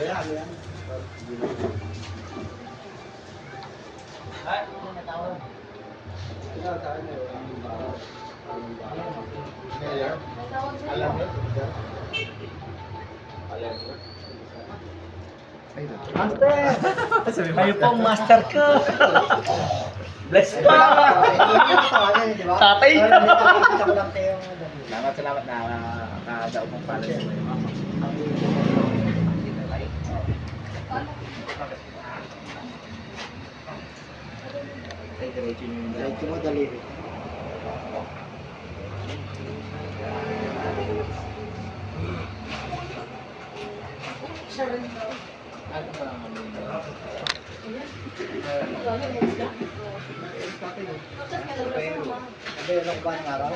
Ay, natawag. Master! Kayo po ang master ko! Bless pa! Tatay na! Salamat na nakadaog mong pala sa mga Diretso mo, daliri. ano pa lang Nabayar ko ba ng araw?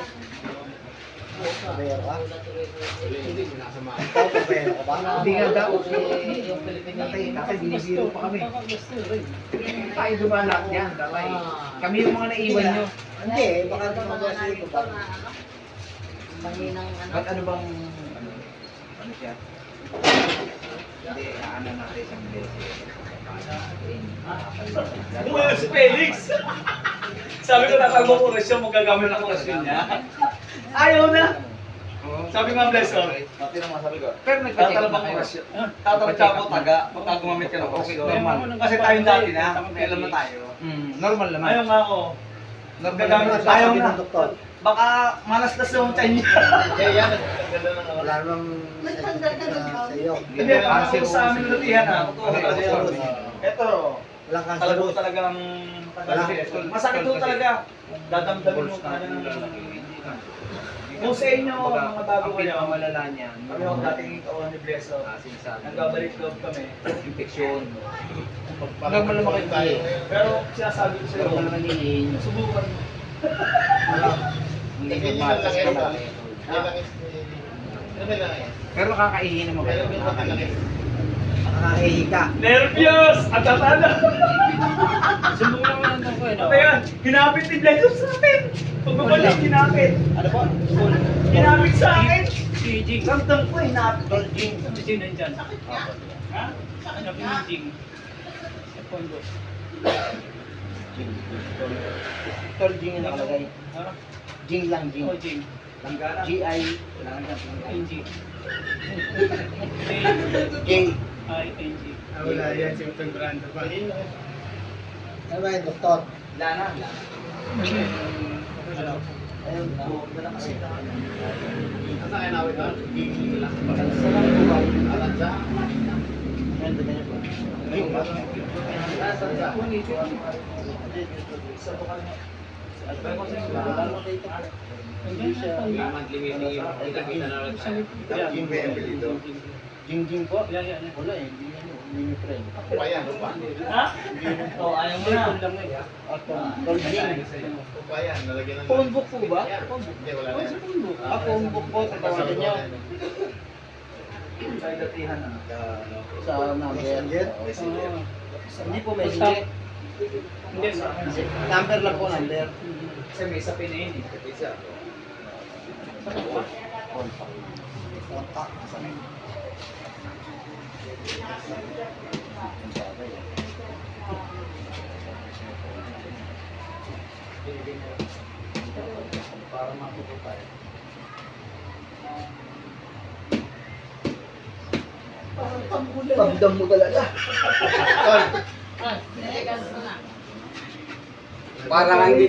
Nabayar ka? Ikaw, nabayar ka ba? Hindi nga daw. Yung Pilipino. Kasi binibiro pa kami. Tayo dumaan lahat yan. Damay. Kami yung mga naiwan nyo. Hindi, baka tumagasi ko ba? Manginang ano. Ba't ano bang ano siya? Hindi, ano natin isang beses. Bumayo si Felix! Sabi ko nakalmo ko siya, magagamit ako kasi niya. Ayaw na! Sabi nga Blessor, Pati naman sabi ko. Pero nagpa-check tatalabang na ko kayo. siya. Tatalabang ako taga, pagka gumamit ka ng Okay, oras. normal. Kasi tayong dati na, kailan na tayo. Normal naman. Ayaw nga ako. Gagamit, ayaw Sabi na. ng doktor. Baka malasdas yung tiyan niya. Wala namang sa iyo. Hindi, ako sa amin natihan na. Ito, Walang cancer. talagang talagang masakit po talaga. Dadamdamin mo talaga ng kung sa inyo, mga bago kayo, malala niyan. kami yung dating kawan ni Blesso, nagbabalik loob kami. Infeksyon. Hanggang malama kayo tayo. Pero sinasabi ko sa'yo, Pero malamanin. subukan mo. Hindi ko matas ka na. Pero nakakaihi naman kayo. Nakakahihi ka. Nervyos! At tatanda! Sumbong naman ang ko eh. Ano yan? Hinapit ni Blesso sa akin! Pagbabalik, hinapit! Ano po? Hinapit sa akin! Si Jing. Ramdam ko, hinapit. Jing. Si Jing nandyan. Ha? Sabi ni Jing. Sa pondo. Tol Jing yung nakalagay. Jing lang, Jing. Oh, Jing. Langgana. G-I. NG. J. I-N-G. Wala yan, si Utang Brando pa. Ano ba yung doktor? Lana. Ayun po, wala kasi. Asa kayo nawit ba? Sa lang po ba? Alanza. Ayun, ganyan po. Ayun ba? Yung may apelido. Jing Jing po? Yan, yan. Wala eh, hindi ano, hindi ni friend. Papayan, lupa. Ha? Oh, ayaw mo na. Tol Jing. Papayan, nalagyan ng... Phone book po ba? Hindi, wala na. Sa phone book. Phone book po, tatawagan niyo. Tayo datihan na. Sa number. Hindi po may Basta- hindi. Hindi. Number lang po, number. Kasi may isa pinain eh. Isa. Contact. Para matuto tayo. Pagdam mo talaga. Ah, niligas ko na. Para lang hindi